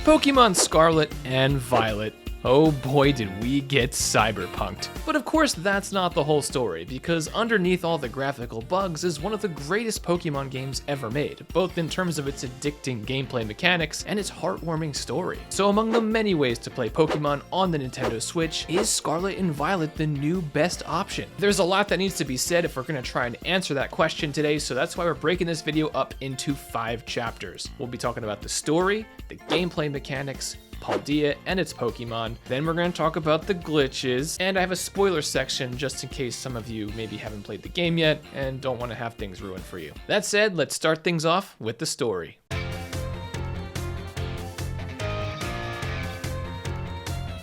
Pokemon Scarlet and Violet. Oh boy, did we get cyberpunked. But of course that's not the whole story, because underneath all the graphical bugs is one of the greatest Pokemon games ever made, both in terms of its addicting gameplay mechanics and its heartwarming story. So among the many ways to play Pokemon on the Nintendo Switch, is Scarlet and Violet the new best option? There's a lot that needs to be said if we're going to try and answer that question today, so that's why we're breaking this video up into 5 chapters. We'll be talking about the story, the gameplay mechanics, Paldea and its Pokemon, then we're going to talk about the glitches, and I have a spoiler section just in case some of you maybe haven't played the game yet and don't want to have things ruined for you. That said, let's start things off with the story.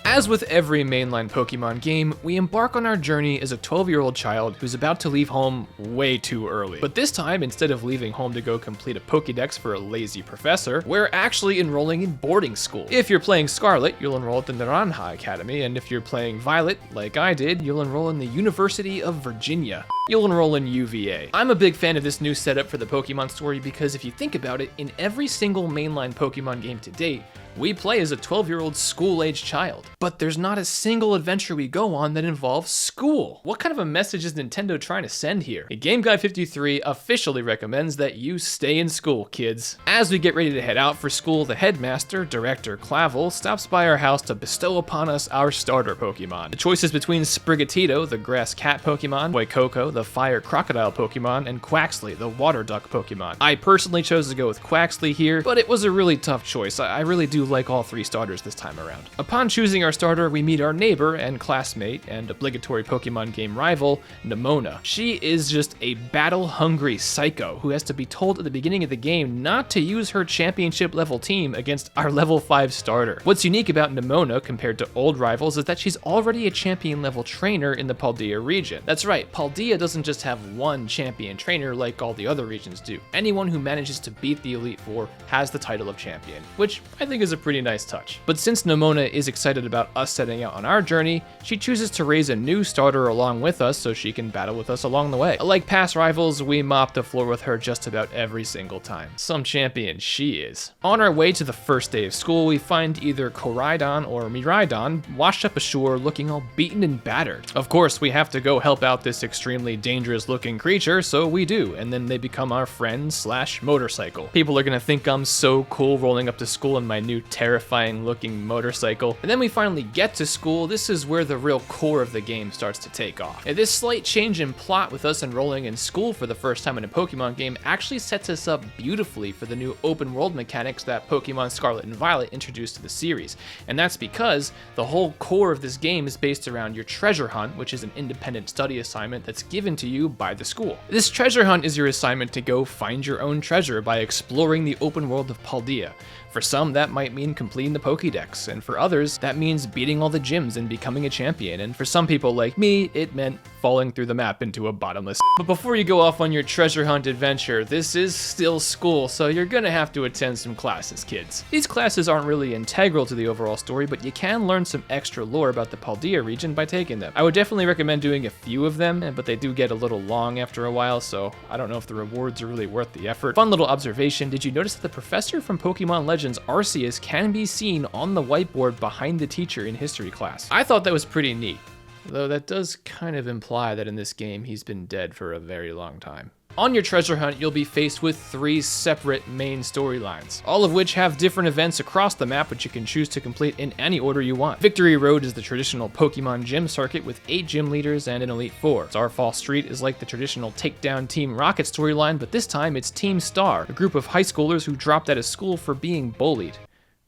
As with every mainline Pokemon game, we embark on our journey as a 12-year-old child who's about to leave home way too early. But this time, instead of leaving home to go complete a Pokédex for a lazy professor, we're actually enrolling in boarding school. If you're playing Scarlet, you'll enroll at the Naranja Academy, and if you're playing Violet, like I did, you'll enroll in the University of Virginia. You'll enroll in UVA. I'm a big fan of this new setup for the Pokemon story because if you think about it, in every single mainline Pokemon game to date, we play as a 12-year-old school-aged child. But there's not a single adventure we go on that involves school. What kind of a message is Nintendo trying to send here? Game Guide 53 officially recommends that you stay in school, kids. As we get ready to head out for school, the headmaster, Director Clavel, stops by our house to bestow upon us our starter Pokemon. The choices between Sprigatito, the grass cat Pokemon, Boykoko, the fire crocodile Pokemon, and Quaxley, the water duck Pokemon. I personally chose to go with Quaxley here, but it was a really tough choice. I really do like all 3 starters this time around. Upon choosing our starter, we meet our neighbor and classmate and obligatory Pokemon game rival, Nemona. She is just a battle-hungry psycho who has to be told at the beginning of the game not to use her championship level team against our level 5 starter. What's unique about Nemona compared to old rivals is that she's already a champion level trainer in the Paldea region. That's right, Paldea doesn't just have one champion trainer like all the other regions do. Anyone who manages to beat the Elite Four has the title of champion, which I think is a pretty nice touch. But since Nemona is excited about us setting out on our journey, she chooses to raise a new starter along with us so she can battle with us along the way. Like past rivals, we mop the floor with her just about every single time. Some champion she is. On our way to the first day of school, we find either Koraidon or Miraidon washed up ashore looking all beaten and battered. Of course, we have to go help out this extremely dangerous looking creature, so we do, and then they become our friend slash motorcycle. People are gonna think I'm so cool rolling up to school in my new terrifying looking motorcycle. And then we finally get to school. This is where the real core of the game starts to take off. And this slight change in plot with us enrolling in school for the first time in a Pokemon game actually sets us up beautifully for the new open world mechanics that Pokemon Scarlet and Violet introduced to the series. And that's because the whole core of this game is based around your treasure hunt, which is an independent study assignment that's given to you by the school. This treasure hunt is your assignment to go find your own treasure by exploring the open world of Paldea. For some, that might mean completing the Pokédex, and for others, that means beating all the gyms and becoming a champion, and for some people like me, it meant falling through the map into a bottomless. But before you go off on your treasure hunt adventure, this is still school, so you're gonna have to attend some classes, kids. These classes aren't really integral to the overall story, but you can learn some extra lore about the Paldea region by taking them. I would definitely recommend doing a few of them, but they do get a little long after a while, so I don't know if the rewards are really worth the effort. Fun little observation, did you notice that the professor from Pokemon Legends, Arceus, can be seen on the whiteboard behind the teacher in history class? I thought that was pretty neat, though that does kind of imply that in this game he's been dead for a very long time. On your treasure hunt, you'll be faced with 3 separate main storylines, all of which have different events across the map which you can choose to complete in any order you want. Victory Road is the traditional Pokemon gym circuit with 8 gym leaders and an Elite Four. Starfall Street is like the traditional Takedown Team Rocket storyline, but this time it's Team Star, a group of high schoolers who dropped out of school for being bullied.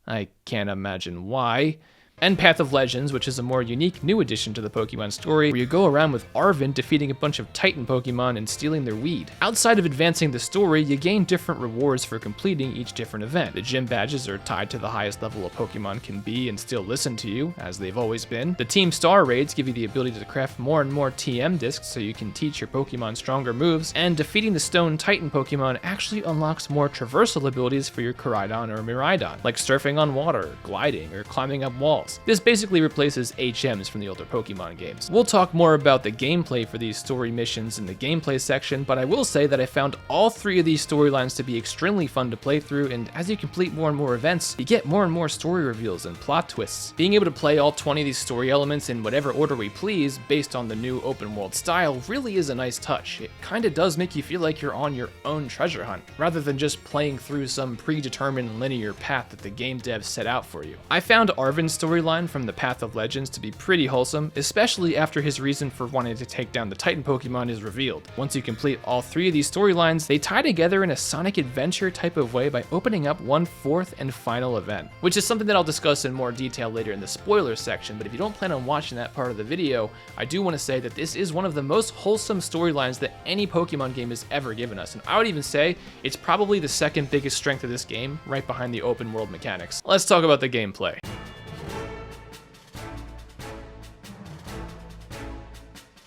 I can't imagine why. And Path of Legends, which is a more unique new addition to the Pokemon story, where you go around with Arven defeating a bunch of Titan Pokemon and stealing their weed. Outside of advancing the story, you gain different rewards for completing each different event. The gym badges are tied to the highest level a Pokemon can be and still listen to you, as they've always been. The Team Star raids give you the ability to craft more and more TM discs so you can teach your Pokemon stronger moves, and defeating the Stone Titan Pokemon actually unlocks more traversal abilities for your Koraidon or Miraidon, like surfing on water, gliding, or climbing up walls. battles. This basically replaces HMs from the older Pokemon games. We'll talk more about the gameplay for these story missions in the gameplay section, but I will say that I found all 3 of these storylines to be extremely fun to play through, and as you complete more and more events, you get more and more story reveals and plot twists. Being able to play all 20 of these story elements in whatever order we please, based on the new open world style, really is a nice touch. It kinda does make you feel like you're on your own treasure hunt, rather than just playing through some predetermined linear path that the game devs set out for you. I found Arven's storyline from the Path of Legends to be pretty wholesome, especially after his reason for wanting to take down the Titan Pokemon is revealed. Once you complete all 3 of these storylines, they tie together in a Sonic Adventure type of way by opening up one 4th and final event, which is something that I'll discuss in more detail later in the spoilers section, but if you don't plan on watching that part of the video, I do want to say that this is one of the most wholesome storylines that any Pokemon game has ever given us, and I would even say it's probably the second biggest strength of this game, right behind the open world mechanics. Let's talk about the gameplay.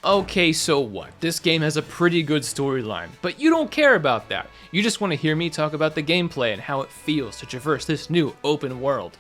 Okay, so what? This game has a pretty good storyline, but you don't care about that. You just want to hear me talk about the gameplay and how it feels to traverse this new open world.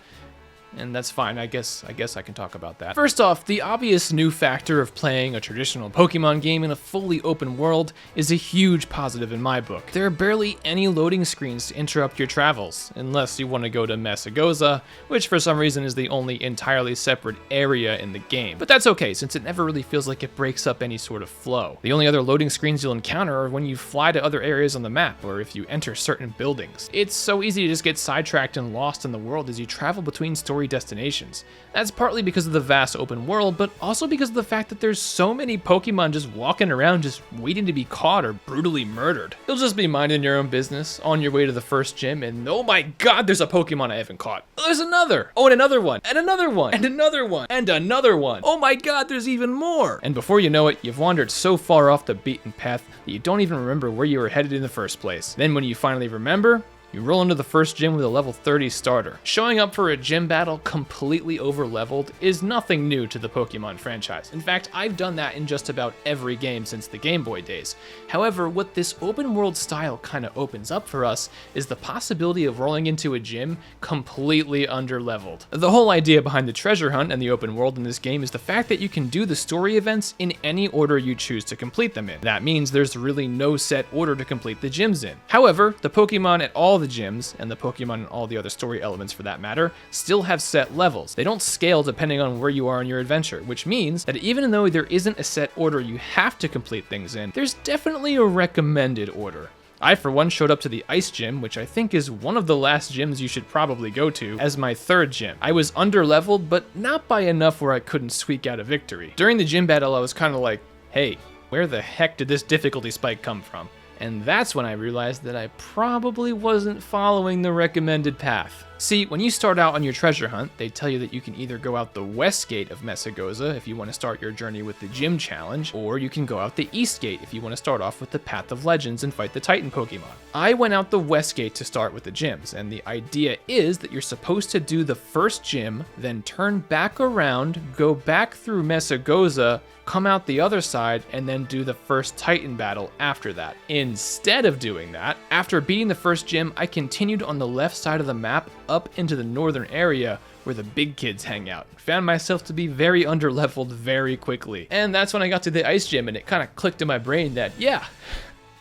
And that's fine, I guess I can talk about that. First off, the obvious new factor of playing a traditional Pokemon game in a fully open world is a huge positive in my book. There are barely any loading screens to interrupt your travels, unless you want to go to Mesagoza, which for some reason is the only entirely separate area in the game. But that's okay, since it never really feels like it breaks up any sort of flow. The only other loading screens you'll encounter are when you fly to other areas on the map, or if you enter certain buildings. It's so easy to just get sidetracked and lost in the world as you travel between story destinations. That's partly because of the vast open world, but also because of the fact that there's so many Pokemon just walking around just waiting to be caught or brutally murdered. You'll just be minding your own business on your way to the first gym, and oh my god, there's a Pokemon I haven't caught. There's another! Oh, and another one! And another one! And another one! And another one! Oh my god, there's even more! And before you know it, you've wandered so far off the beaten path that you don't even remember where you were headed in the first place. Then when you finally remember, you roll into the first gym with a level 30 starter. Showing up for a gym battle completely over-leveled is nothing new to the Pokemon franchise. In fact, I've done that in just about every game since the Game Boy days. However, what this open world style kind of opens up for us is the possibility of rolling into a gym completely under-leveled. The whole idea behind the treasure hunt and the open world in this game is the fact that you can do the story events in any order you choose to complete them in. That means there's really no set order to complete the gyms in. However, the Pokemon at all the gyms, and the Pokemon and all the other story elements for that matter, still have set levels. They don't scale depending on where you are in your adventure, which means that even though there isn't a set order you have to complete things in, there's definitely a recommended order. I, for one, showed up to the Ice Gym, which I think is one of the last gyms you should probably go to, as my third gym. I was under-leveled, but not by enough where I couldn't squeak out a victory. During the gym battle, I was kind of like, hey, where the heck did this difficulty spike come from? And that's when I realized that I probably wasn't following the recommended path. See, when you start out on your treasure hunt, they tell you that you can either go out the west gate of Mesagoza if you want to start your journey with the gym challenge, or you can go out the east gate if you want to start off with the Path of Legends and fight the Titan Pokemon. I went out the west gate to start with the gyms, and the idea is that you're supposed to do the first gym, then turn back around, go back through Mesagoza, come out the other side, and then do the first Titan battle after that. Instead of doing that, after beating the first gym, I continued on the left side of the map up into the northern area where the big kids hang out. Found myself to be very under-leveled very quickly. And that's when I got to the Ice Gym and it kind of clicked in my brain that, yeah,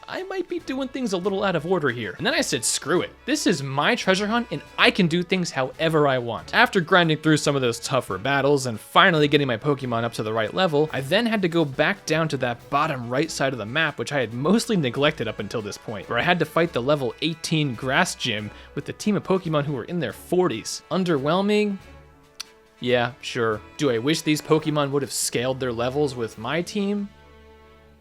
I might be doing things a little out of order here. And then I said, screw it. This is my treasure hunt and I can do things however I want. After grinding through some of those tougher battles and finally getting my Pokemon up to the right level, I then had to go back down to that bottom right side of the map, which I had mostly neglected up until this point, where I had to fight the level 18 grass gym with the team of Pokemon who were in their 40s. Underwhelming? Yeah, sure. Do I wish these Pokemon would have scaled their levels with my team?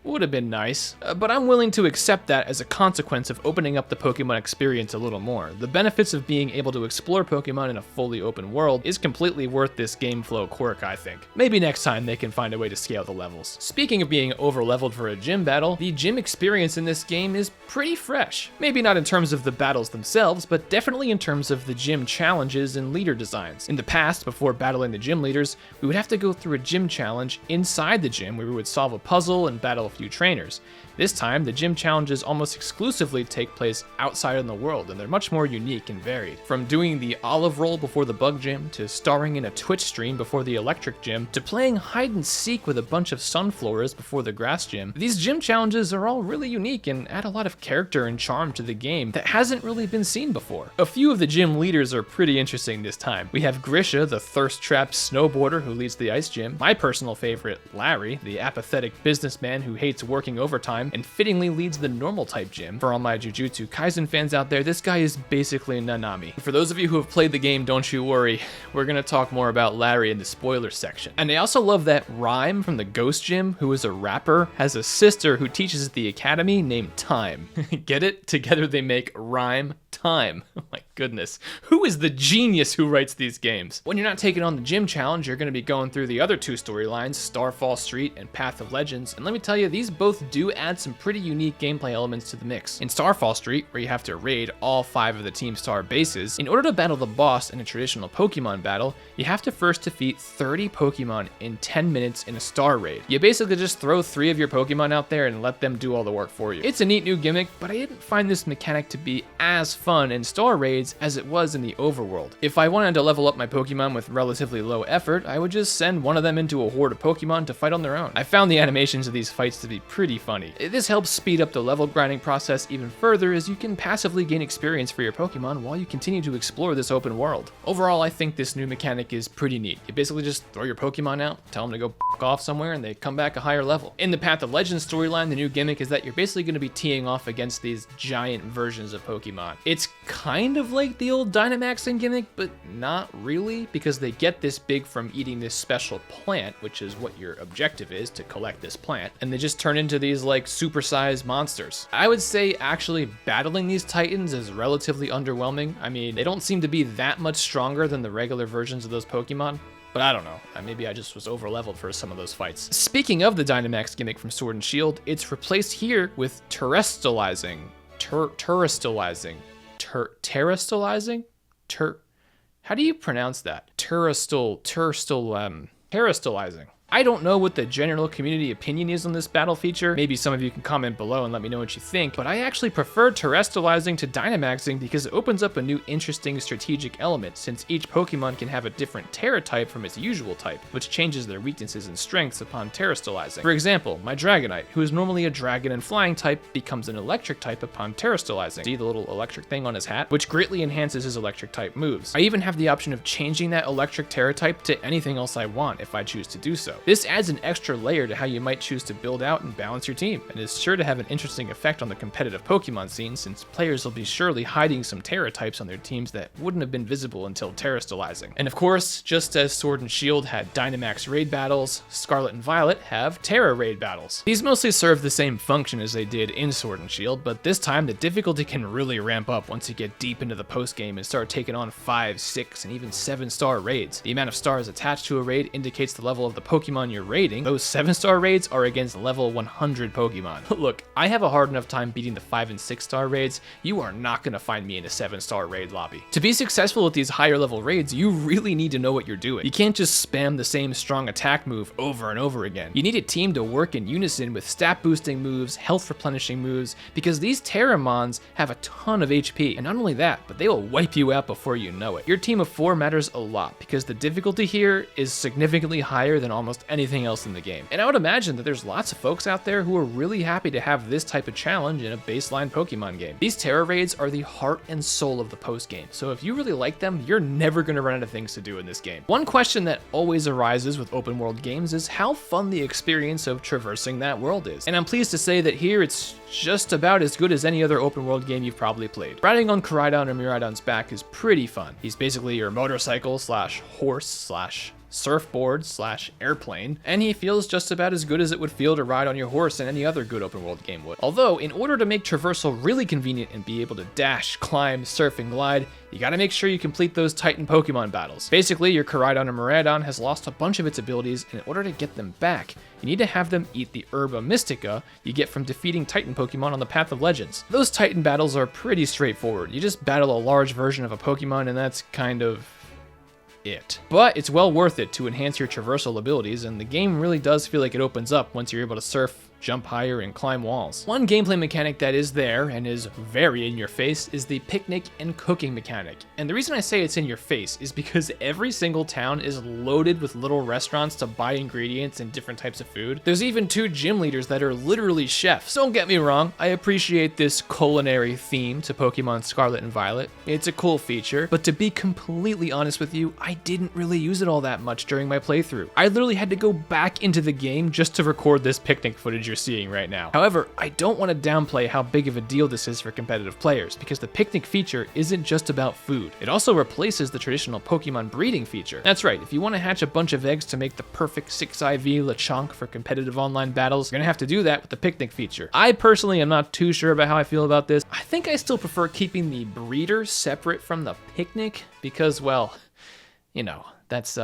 Would have been nice, but I'm willing to accept that as a consequence of opening up the Pokemon experience a little more. The benefits of being able to explore Pokemon in a fully open world is completely worth this game flow quirk, I think. Maybe next time they can find a way to scale the levels. Speaking of being over-leveled for a gym battle, the gym experience in this game is pretty fresh. Maybe not in terms of the battles themselves, but definitely in terms of the gym challenges and leader designs. In the past, before battling the gym leaders, we would have to go through a gym challenge inside the gym where we would solve a puzzle and battle few trainers. This time, the gym challenges almost exclusively take place outside in the world, and they're much more unique and varied. From doing the olive roll before the bug gym, to starring in a Twitch stream before the electric gym, to playing hide and seek with a bunch of sunflowers before the grass gym, these gym challenges are all really unique and add a lot of character and charm to the game that hasn't really been seen before. A few of the gym leaders are pretty interesting this time. We have Grisha, the thirst-trapped snowboarder who leads the ice gym, my personal favorite, Larry, the apathetic businessman who hates working overtime and fittingly leads the normal type gym. For all my Jujutsu Kaisen fans out there, this guy is basically Nanami. For those of you who have played the game, don't you worry, we're gonna talk more about Larry in the spoiler section. And I also love that Rhyme from the Ghost Gym, who is a rapper, has a sister who teaches at the academy named Time. Get it? Together they make Rhyme Time. Oh my goodness. Who is the genius who writes these games? When you're not taking on the gym challenge, you're going to be going through the other two storylines, Starfall Street and Path of Legends, and let me tell you, these both do add some pretty unique gameplay elements to the mix. In Starfall Street, where you have to raid all 5 of the Team Star bases, in order to battle the boss in a traditional Pokemon battle, you have to first defeat 30 Pokemon in 10 minutes in a star raid. You basically just throw 3 of your Pokemon out there and let them do all the work for you. It's a neat new gimmick, but I didn't find this mechanic to be as fun in star raids as it was in the overworld. If I wanted to level up my Pokemon with relatively low effort, I would just send one of them into a horde of Pokemon to fight on their own. I found the animations of these fights to be pretty funny. This helps speed up the level grinding process even further, as you can passively gain experience for your Pokemon while you continue to explore this open world. Overall, I think this new mechanic is pretty neat. You basically just throw your Pokemon out, tell them to go off somewhere, and they come back a higher level. In the Path of Legends storyline, the new gimmick is that you're basically going to be teeing off against these giant versions of Pokemon. It's kind of like the old Dynamaxing gimmick, but not really, because they get this big from eating this special plant, which is what your objective is, to collect this plant, and they just turn into these like supersized monsters. I would say actually battling these Titans is relatively underwhelming. I mean, they don't seem to be that much stronger than the regular versions of those Pokemon. But I don't know, maybe I just was over-leveled for some of those fights. Speaking of the Dynamax gimmick from Sword and Shield, it's replaced here with terrestrializing. How do you pronounce that? Terrestrializing. I don't know what the general community opinion is on this battle feature. Maybe some of you can comment below and let me know what you think, but I actually prefer terrestrializing to Dynamaxing because it opens up a new interesting strategic element, since each Pokemon can have a different Terra type from its usual type, which changes their weaknesses and strengths upon terrestrializing. For example, my Dragonite, who is normally a dragon and flying type, becomes an electric type upon terrestrializing. See the little electric thing on his hat? Which greatly enhances his electric type moves. I even have the option of changing that electric Terra type to anything else I want if I choose to do so. This adds an extra layer to how you might choose to build out and balance your team, and is sure to have an interesting effect on the competitive Pokemon scene, since players will be surely hiding some Terra types on their teams that wouldn't have been visible until terrestrializing. And of course, just as Sword and Shield had Dynamax raid battles, Scarlet and Violet have Terra raid battles. These mostly serve the same function as they did in Sword and Shield, but this time the difficulty can really ramp up once you get deep into the post-game and start taking on 5, 6, and even 7-star raids. The amount of stars attached to a raid indicates the level of the Pokemon you're raiding. Those 7-star raids are against level 100 Pokemon. Look, I have a hard enough time beating the 5 and 6-star raids. You are not gonna find me in a 7-star raid lobby. To be successful with these higher level raids, you really need to know what you're doing. You can't just spam the same strong attack move over and over again. You need a team to work in unison with stat boosting moves, health replenishing moves, because these Terramons have a ton of HP, and not only that, but they will wipe you out before you know it. Your team of 4 matters a lot, because the difficulty here is significantly higher than almost anything else in the game. And I would imagine that there's lots of folks out there who are really happy to have this type of challenge in a baseline Pokemon game. These Terra raids are the heart and soul of the post game, so if you really like them, you're never going to run out of things to do in this game. One question that always arises with open world games is how fun the experience of traversing that world is. And I'm pleased to say that here it's just about as good as any other open world game you've probably played. Riding on Koraidon or Miraidon's back is pretty fun. He's basically your motorcycle slash horse slash surfboard slash airplane, and he feels just about as good as it would feel to ride on your horse in any other good open world game would. Although, in order to make traversal really convenient and be able to dash, climb, surf, and glide, you gotta make sure you complete those Titan Pokemon battles. Basically, your Koraidon or Miraidon has lost a bunch of its abilities, and in order to get them back, you need to have them eat the Herba Mystica you get from defeating Titan Pokemon on the Path of Legends. Those Titan battles are pretty straightforward. You just battle a large version of a Pokemon, and that's kind of it. But it's well worth it to enhance your traversal abilities, and the game really does feel like it opens up once you're able to surf jump higher, and climb walls. One gameplay mechanic that is there and is very in your face is the picnic and cooking mechanic. And the reason I say it's in your face is because every single town is loaded with little restaurants to buy ingredients and different types of food. There's even 2 gym leaders that are literally chefs. Don't get me wrong, I appreciate this culinary theme to Pokemon Scarlet and Violet. It's a cool feature, but to be completely honest with you, I didn't really use it all that much during my playthrough. I literally had to go back into the game just to record this picnic footage you're seeing right now. However, I don't want to downplay how big of a deal this is for competitive players, because the picnic feature isn't just about food. It also replaces the traditional Pokemon breeding feature. That's right, if you want to hatch a bunch of eggs to make the perfect 6IV Lechonk for competitive online battles, you're gonna have to do that with the picnic feature. I personally am not too sure about how I feel about this. I think I still prefer keeping the breeder separate from the picnic because, well, you know, that's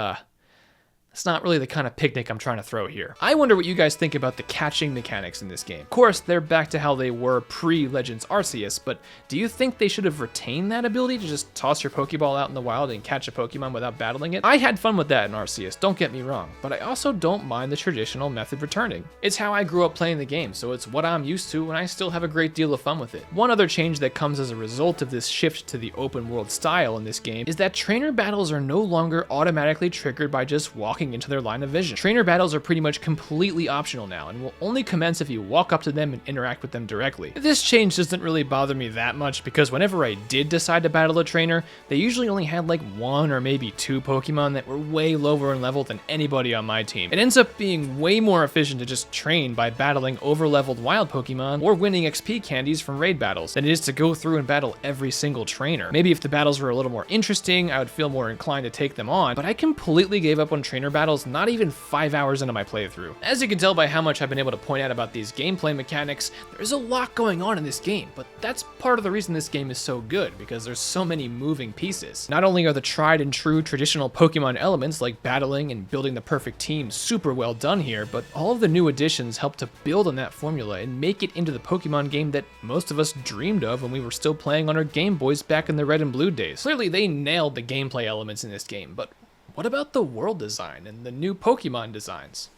not really the kind of picnic I'm trying to throw here. I wonder what you guys think about the catching mechanics in this game. Of course, they're back to how they were pre-Legends Arceus, but do you think they should have retained that ability to just toss your Pokeball out in the wild and catch a Pokemon without battling it? I had fun with that in Arceus, don't get me wrong, but I also don't mind the traditional method returning. It's how I grew up playing the game, so it's what I'm used to, and I still have a great deal of fun with it. One other change that comes as a result of this shift to the open world style in this game is that trainer battles are no longer automatically triggered by just walking into their line of vision. Trainer battles are pretty much completely optional now and will only commence if you walk up to them and interact with them directly. This change doesn't really bother me that much because whenever I did decide to battle a trainer, they usually only had like 1 or maybe 2 Pokemon that were way lower in level than anybody on my team. It ends up being way more efficient to just train by battling over-leveled wild Pokemon or winning XP candies from raid battles than it is to go through and battle every single trainer. Maybe if the battles were a little more interesting, I would feel more inclined to take them on, but I completely gave up on trainer battles not even 5 hours into my playthrough. As you can tell by how much I've been able to point out about these gameplay mechanics, there's a lot going on in this game, but that's part of the reason this game is so good, because there's so many moving pieces. Not only are the tried and true traditional Pokemon elements like battling and building the perfect team super well done here, but all of the new additions help to build on that formula and make it into the Pokemon game that most of us dreamed of when we were still playing on our Game Boys back in the Red and Blue days. Clearly they nailed the gameplay elements in this game, but what about the world design and the new Pokemon designs?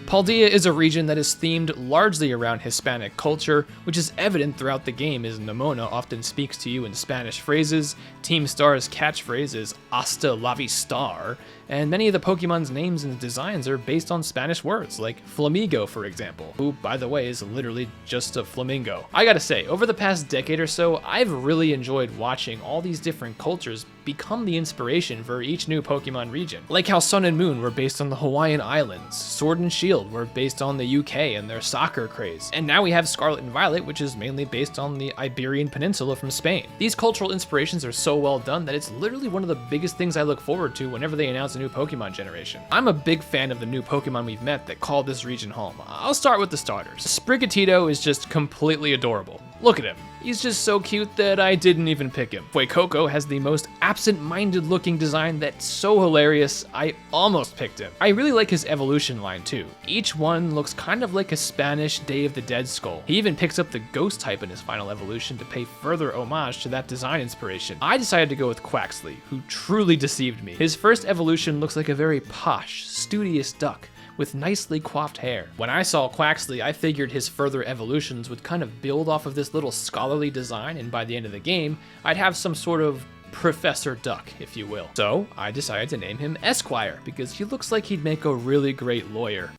Paldea is a region that is themed largely around Hispanic culture, which is evident throughout the game as Nemona often speaks to you in Spanish phrases, Team Star's catchphrase is "Hasta la vista," and many of the Pokemon's names and designs are based on Spanish words, like Flamigo, for example, who, by the way, is literally just a flamingo. I gotta say, over the past decade or so, I've really enjoyed watching all these different cultures become the inspiration for each new Pokemon region. Like how Sun and Moon were based on the Hawaiian Islands, Sword and Shield were based on the UK and their soccer craze, and now we have Scarlet and Violet, which is mainly based on the Iberian Peninsula from Spain. These cultural inspirations are so well done that it's literally one of the biggest things I look forward to whenever they announce a new Pokemon generation. I'm a big fan of the new Pokemon we've met that call this region home. I'll start with the starters. Sprigatito is just completely adorable. Look at him. He's just so cute that I didn't even pick him. Fuecoco has the most absent-minded looking design that's so hilarious, I almost picked him. I really like his evolution line too. Each one looks kind of like a Spanish Day of the Dead skull. He even picks up the ghost type in his final evolution to pay further homage to that design inspiration. I decided to go with Quaxley, who truly deceived me. His first evolution looks like a very posh, studious duck with nicely coiffed hair. When I saw Quaxley, I figured his further evolutions would kind of build off of this little scholarly design, and by the end of the game, I'd have some sort of Professor Duck, if you will. So I decided to name him Esquire, because he looks like he'd make a really great lawyer.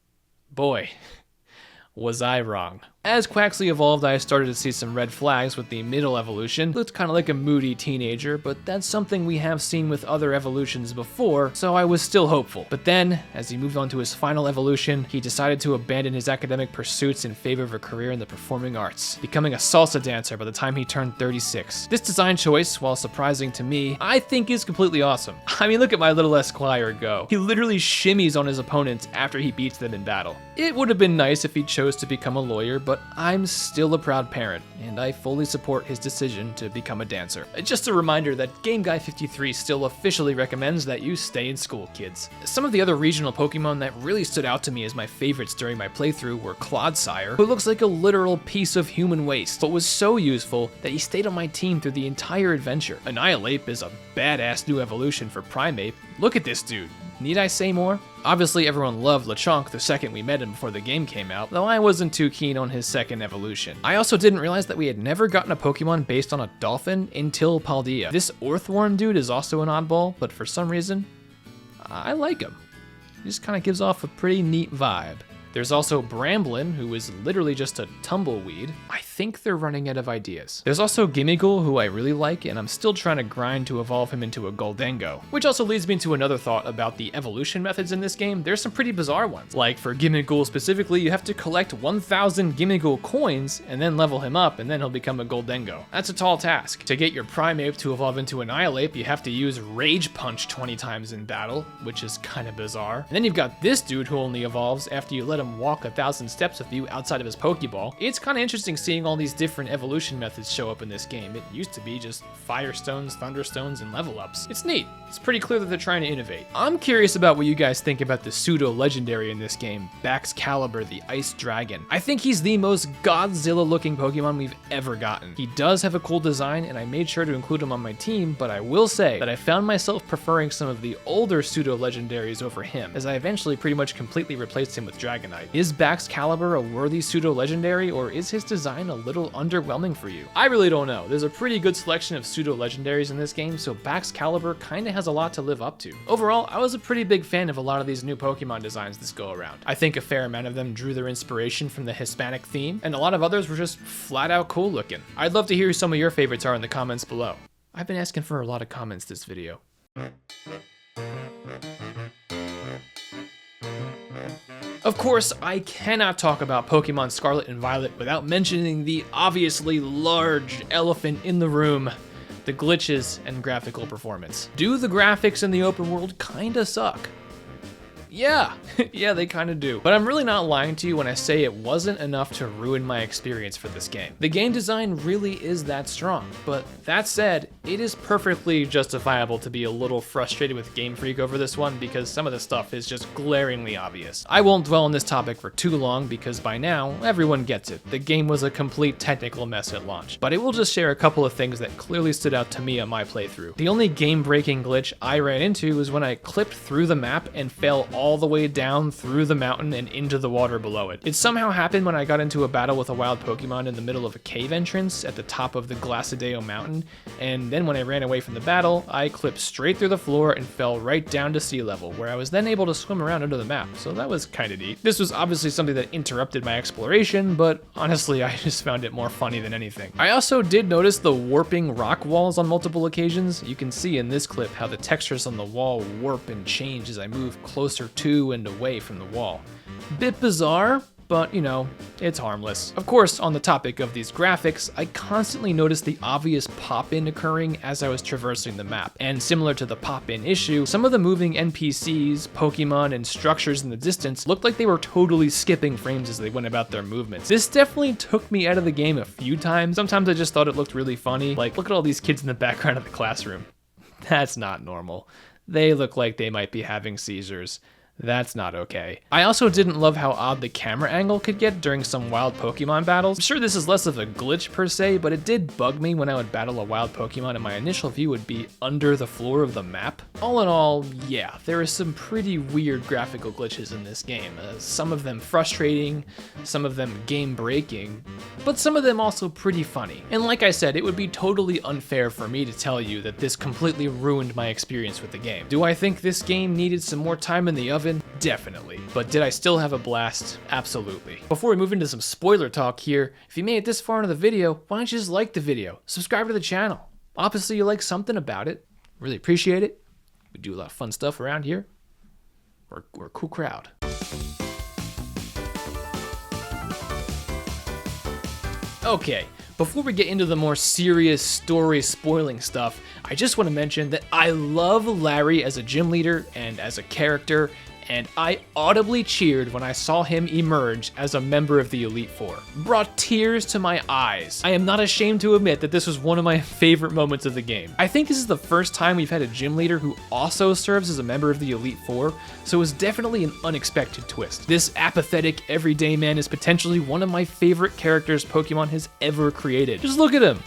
Boy, was I wrong. As Quaxley evolved, I started to see some red flags with the middle evolution. Looked kind of like a moody teenager, but that's something we have seen with other evolutions before, so I was still hopeful. But then, as he moved on to his final evolution, he decided to abandon his academic pursuits in favor of a career in the performing arts, becoming a salsa dancer by the time he turned 36. This design choice, while surprising to me, I think is completely awesome. I mean, look at my little Esquire go. He literally shimmies on his opponents after he beats them in battle. It would have been nice if he chose to become a lawyer, but but I'm still a proud parent, and I fully support his decision to become a dancer. Just a reminder that Game Guy 53 still officially recommends that you stay in school, kids. Some of the other regional Pokemon that really stood out to me as my favorites during my playthrough were Clodsire, who looks like a literal piece of human waste, but was so useful that he stayed on my team through the entire adventure. Annihilape is a badass new evolution for Primeape. Look at this dude. Need I say more? Obviously everyone loved Lechonk the second we met him before the game came out, though I wasn't too keen on his second evolution. I also didn't realize that we had never gotten a Pokemon based on a dolphin until Paldea. This Orthworm dude is also an oddball, but for some reason, I like him. He just kind of gives off a pretty neat vibe. There's also Bramblin, who is literally just a tumbleweed. I think they're running out of ideas. There's also Gimmighoul, who I really like, and I'm still trying to grind to evolve him into a Goldengo. Which also leads me to another thought about the evolution methods in this game. There's some pretty bizarre ones. Like for Gimmighoul specifically, you have to collect 1,000 Gimmighoul coins and then level him up, and then he'll become a Goldengo. That's a tall task. To get your Primeape to evolve into Annihilape, you have to use Rage Punch 20 times in battle, which is kind of bizarre. And then you've got this dude who only evolves after you let him walk 1,000 steps with you outside of his Pokeball. It's kind of interesting seeing all these different evolution methods show up in this game. It used to be just Firestones, Thunderstones, and level ups. It's neat. It's pretty clear that they're trying to innovate. I'm curious about what you guys think about the pseudo-legendary in this game, Baxcalibur, the Ice Dragon. I think he's the most Godzilla-looking Pokemon we've ever gotten. He does have a cool design, and I made sure to include him on my team, but I will say that I found myself preferring some of the older pseudo-legendaries over him, as I eventually pretty much completely replaced him with Dragonite. Is Baxcalibur a worthy pseudo-legendary, or is his design a little underwhelming for you? I really don't know. There's a pretty good selection of pseudo-legendaries in this game, so Baxcalibur kinda has a lot to live up to. Overall, I was a pretty big fan of a lot of these new Pokemon designs this go around. I think a fair amount of them drew their inspiration from the Hispanic theme, and a lot of others were just flat out cool looking. I'd love to hear who some of your favorites are in the comments below. I've been asking for a lot of comments this video. Of course, I cannot talk about Pokemon Scarlet and Violet without mentioning the obviously large elephant in the room, the glitches and graphical performance. Do the graphics in the open world kinda suck? Yeah, yeah, they kind of do. But I'm really not lying to you when I say it wasn't enough to ruin my experience for this game. The game design really is that strong, but that said, it is perfectly justifiable to be a little frustrated with Game Freak over this one because some of the stuff is just glaringly obvious. I won't dwell on this topic for too long because by now, everyone gets it. The game was a complete technical mess at launch, but I will just share a couple of things that clearly stood out to me on my playthrough. The only game-breaking glitch I ran into was when I clipped through the map and fell all the way down through the mountain and into the water below it. It somehow happened when I got into a battle with a wild Pokemon in the middle of a cave entrance at the top of the Glacideo mountain, and then when I ran away from the battle, I clipped straight through the floor and fell right down to sea level, where I was then able to swim around under the map, so that was kinda neat. This was obviously something that interrupted my exploration, but honestly, I just found it more funny than anything. I also did notice the warping rock walls on multiple occasions. You can see in this clip how the textures on the wall warp and change as I move closer to and away from the wall. Bit bizarre, but you know, it's harmless. Of course, on the topic of these graphics, I constantly noticed the obvious pop-in occurring as I was traversing the map. And similar to the pop-in issue, some of the moving NPCs, Pokemon, and structures in the distance looked like they were totally skipping frames as they went about their movements. This definitely took me out of the game a few times. Sometimes I just thought it looked really funny. Like, look at all these kids in the background of the classroom. That's not normal. They look like they might be having seizures. That's not okay. I also didn't love how odd the camera angle could get during some wild Pokemon battles. I'm sure this is less of a glitch per se, but it did bug me when I would battle a wild Pokemon and my initial view would be under the floor of the map. All in all, yeah, there are some pretty weird graphical glitches in this game. Some of them frustrating, some of them game-breaking, but some of them also pretty funny. And like I said, it would be totally unfair for me to tell you that this completely ruined my experience with the game. Do I think this game needed some more time in the oven? Definitely. But did I still have a blast? Absolutely. Before we move into some spoiler talk here, if you made it this far into the video, why don't you just like the video? Subscribe to the channel. Obviously you like something about it. Really appreciate it. We do a lot of fun stuff around here. We're a cool crowd. Okay, before we get into the more serious story spoiling stuff, I just want to mention that I love Larry as a gym leader and as a character, and I audibly cheered when I saw him emerge as a member of the Elite Four. Brought tears to my eyes. I am not ashamed to admit that this was one of my favorite moments of the game. I think this is the first time we've had a gym leader who also serves as a member of the Elite Four, so it was definitely an unexpected twist. This apathetic, everyday man is potentially one of my favorite characters Pokemon has ever created. Just look at him.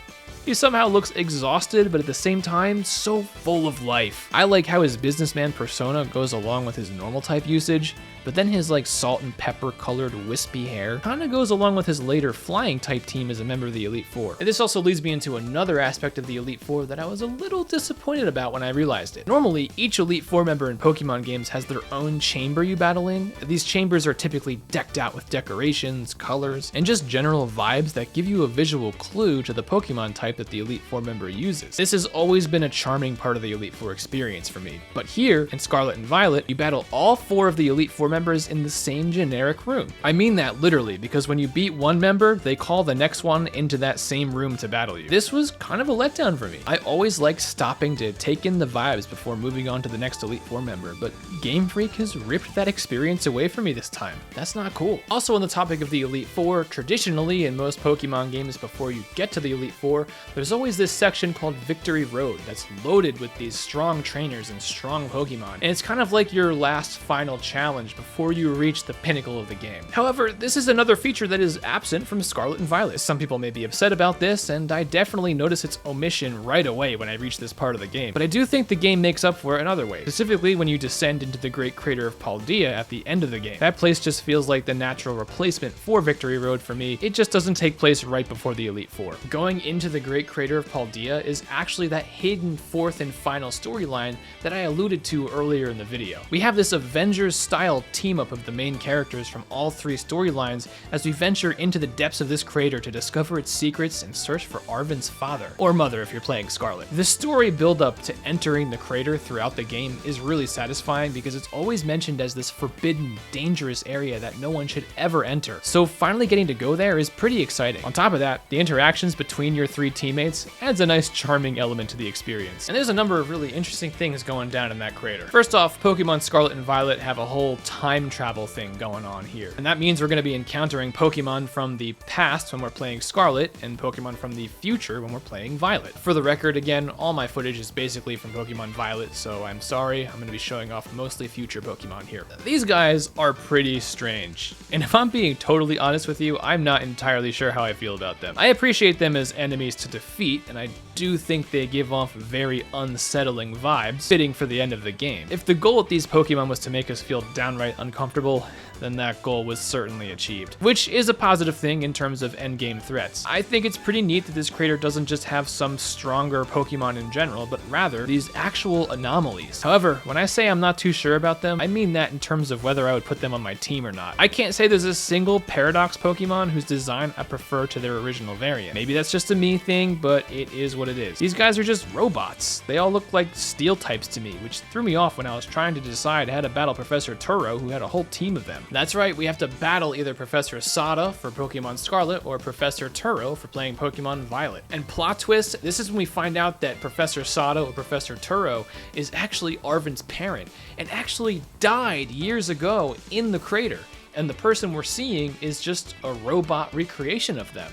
He somehow looks exhausted, but at the same time, so full of life. I like how his businessman persona goes along with his normal type usage, but then his like salt and pepper colored wispy hair kinda goes along with his later flying type team as a member of the Elite Four. And this also leads me into another aspect of the Elite Four that I was a little disappointed about when I realized it. Normally, each Elite Four member in Pokemon games has their own chamber you battle in. These chambers are typically decked out with decorations, colors, and just general vibes that give you a visual clue to the Pokemon type that the Elite Four member uses. This has always been a charming part of the Elite Four experience for me. But here, in Scarlet and Violet, you battle all 4 of the Elite Four members in the same generic room. I mean that literally, because when you beat one member, they call the next one into that same room to battle you. This was kind of a letdown for me. I always like stopping to take in the vibes before moving on to the next Elite Four member, but Game Freak has ripped that experience away from me this time. That's not cool. Also on the topic of the Elite Four, traditionally in most Pokemon games before you get to the Elite Four, there's always this section called Victory Road that's loaded with these strong trainers and strong Pokemon, and it's kind of like your last final challenge before you reach the pinnacle of the game. However, this is another feature that is absent from Scarlet and Violet. Some people may be upset about this, and I definitely notice its omission right away when I reach this part of the game, but I do think the game makes up for it in other ways, specifically when you descend into the Great Crater of Paldea at the end of the game. That place just feels like the natural replacement for Victory Road for me. It just doesn't take place right before the Elite Four. Going into the Great Crater of Paldea is actually that hidden 4th and final storyline that I alluded to earlier in the video. We have this Avengers-style team-up of the main characters from all 3 storylines as we venture into the depths of this crater to discover its secrets and search for Arven's father, or mother if you're playing Scarlet. The story build-up to entering the crater throughout the game is really satisfying because it's always mentioned as this forbidden, dangerous area that no one should ever enter. So finally getting to go there is pretty exciting. On top of that, the interactions between your 3 teammates adds a nice charming element to the experience. And there's a number of really interesting things going down in that crater. First off, Pokemon Scarlet and Violet have a whole time travel thing going on here. And that means we're going to be encountering Pokemon from the past when we're playing Scarlet and Pokemon from the future when we're playing Violet. For the record, again, all my footage is basically from Pokemon Violet, so I'm sorry, I'm going to be showing off mostly future Pokemon here. These guys are pretty strange, and if I'm being totally honest with you, I'm not entirely sure how I feel about them. I appreciate them as enemies to defeat, and I do think they give off very unsettling vibes, fitting for the end of the game. If the goal with these Pokemon was to make us feel downright uncomfortable, then that goal was certainly achieved, which is a positive thing in terms of endgame threats. I think it's pretty neat that this crater doesn't just have some stronger Pokemon in general, but rather these actual anomalies. However, when I say I'm not too sure about them, I mean that in terms of whether I would put them on my team or not. I can't say there's a single Paradox Pokemon whose design I prefer to their original variant. Maybe that's just a me thing, but it is what it is. These guys are just robots. They all look like steel types to me, which threw me off when I was trying to decide how to battle Professor Turo, who had a whole team of them. That's right, we have to battle either Professor Sada for Pokemon Scarlet or Professor Turo for playing Pokemon Violet. And plot twist, this is when we find out that Professor Sada or Professor Turo is actually Arven's parent and actually died years ago in the crater. And the person we're seeing is just a robot recreation of them.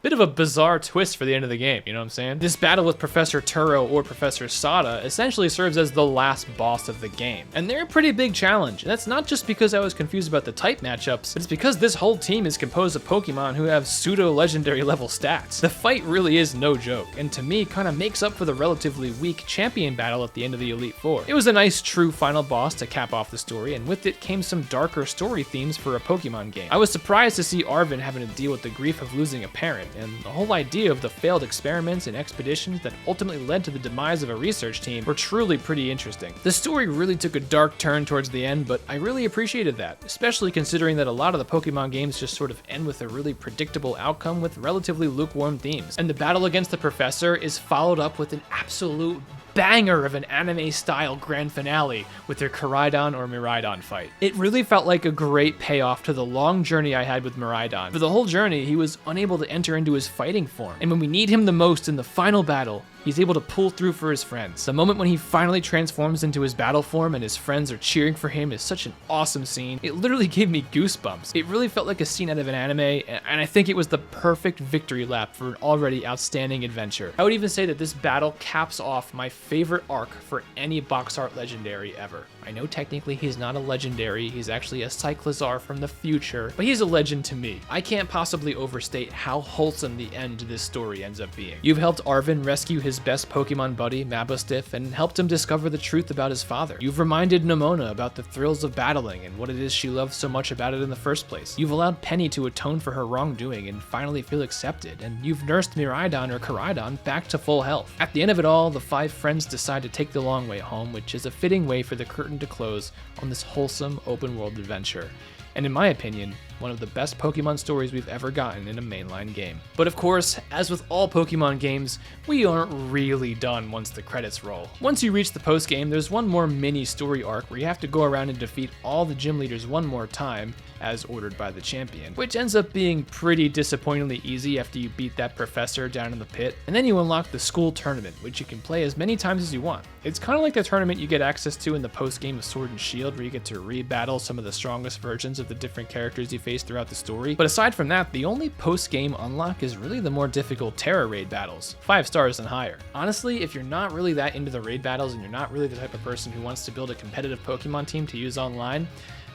Bit of a bizarre twist for the end of the game, you know what I'm saying? This battle with Professor Turo or Professor Sada essentially serves as the last boss of the game. And they're a pretty big challenge. And that's not just because I was confused about the type matchups, but it's because this whole team is composed of Pokemon who have pseudo-legendary level stats. The fight really is no joke, and to me kind of makes up for the relatively weak champion battle at the end of the Elite Four. It was a nice true final boss to cap off the story, and with it came some darker story themes for a Pokemon game. I was surprised to see Arven having to deal with the grief of losing a parent, and the whole idea of the failed experiments and expeditions that ultimately led to the demise of a research team were truly pretty interesting. The story really took a dark turn towards the end, but I really appreciated that, especially considering that a lot of the Pokemon games just sort of end with a really predictable outcome with relatively lukewarm themes. And the battle against the professor is followed up with an absolute banger of an anime-style grand finale with their Koraidon or Miraidon fight. It really felt like a great payoff to the long journey I had with Miraidon. For the whole journey, he was unable to enter into his fighting form, and when we need him the most in the final battle, He's able to pull through for his friends. The moment when he finally transforms into his battle form and his friends are cheering for him is such an awesome scene. It literally gave me goosebumps. It really felt like a scene out of an anime, and I think it was the perfect victory lap for an already outstanding adventure. I would even say that this battle caps off my favorite arc for any box art legendary ever. I know technically he's not a legendary, he's actually a Cyclizar from the future, but he's a legend to me. I can't possibly overstate how wholesome the end to this story ends up being. You've helped Arvin rescue his best Pokemon buddy, Mabostiff, and helped him discover the truth about his father. You've reminded Nomona about the thrills of battling and what it is she loves so much about it in the first place. You've allowed Penny to atone for her wrongdoing and finally feel accepted, and you've nursed Miraidon or Koraidon back to full health. At the end of it all, the 5 friends decide to take the long way home, which is a fitting way for the curtain to close on this wholesome open world adventure. And in my opinion, one of the best Pokemon stories we've ever gotten in a mainline game. But of course, as with all Pokemon games, we aren't really done once the credits roll. Once you reach the post game, there's one more mini story arc where you have to go around and defeat all the gym leaders one more time, as ordered by the champion, which ends up being pretty disappointingly easy after you beat that professor down in the pit. And then you unlock the school tournament, which you can play as many times as you want. It's kind of like the tournament you get access to in the post game of Sword and Shield, where you get to re-battle some of the strongest versions of the different characters you face throughout the story. But aside from that, the only post-game unlock is really the more difficult Terra raid battles, 5 stars and higher. Honestly, if you're not really that into the raid battles and you're not really the type of person who wants to build a competitive Pokemon team to use online,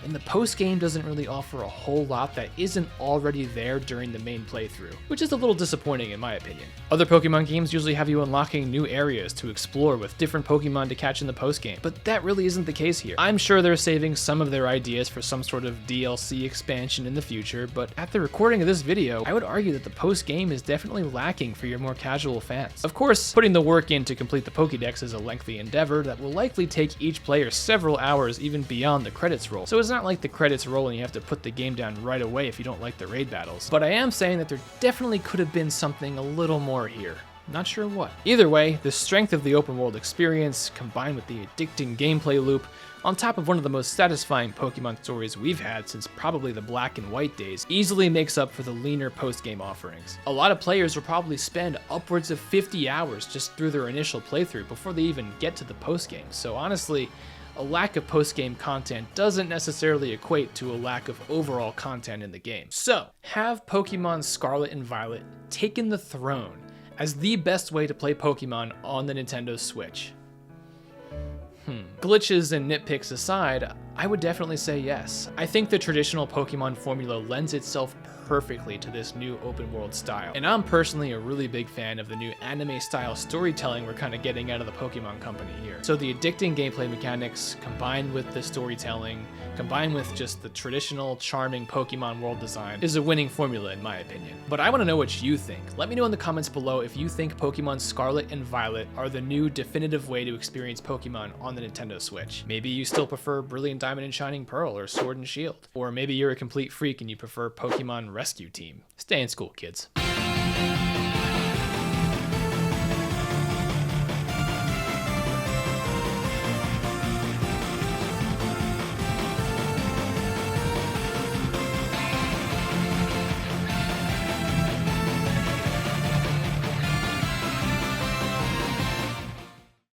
and the post-game doesn't really offer a whole lot that isn't already there during the main playthrough, which is a little disappointing in my opinion. Other Pokemon games usually have you unlocking new areas to explore with different Pokemon to catch in the post-game, but that really isn't the case here. I'm sure they're saving some of their ideas for some sort of DLC expansion in the future, but at the recording of this video, I would argue that the post-game is definitely lacking for your more casual fans. Of course, putting the work in to complete the Pokédex is a lengthy endeavor that will likely take each player several hours even beyond the credits roll, so it's not like the credits roll and you have to put the game down right away if you don't like the raid battles. But I am saying that there definitely could have been something a little more here. Not sure what. Either way, the strength of the open world experience, combined with the addicting gameplay loop, on top of one of the most satisfying Pokemon stories we've had since probably the Black and White days, easily makes up for the leaner post-game offerings. A lot of players will probably spend upwards of 50 hours just through their initial playthrough before they even get to the post-game, so honestly, a lack of post-game content doesn't necessarily equate to a lack of overall content in the game. So, have Pokemon Scarlet and Violet taken the throne as the best way to play Pokemon on the Nintendo Switch? Glitches and nitpicks aside, I would definitely say yes. I think the traditional Pokemon formula lends itself perfectly to this new open world style. And I'm personally a really big fan of the new anime style storytelling we're kind of getting out of the Pokemon company here. So the addicting gameplay mechanics combined with the storytelling, combined with just the traditional charming Pokemon world design is a winning formula in my opinion. But I want to know what you think. Let me know in the comments below if you think Pokemon Scarlet and Violet are the new definitive way to experience Pokemon on the Nintendo Switch. Maybe you still prefer Brilliant Diamond and Shining Pearl or Sword and Shield. Or maybe you're a complete freak and you prefer Pokemon Rescue Team. Stay in school, kids.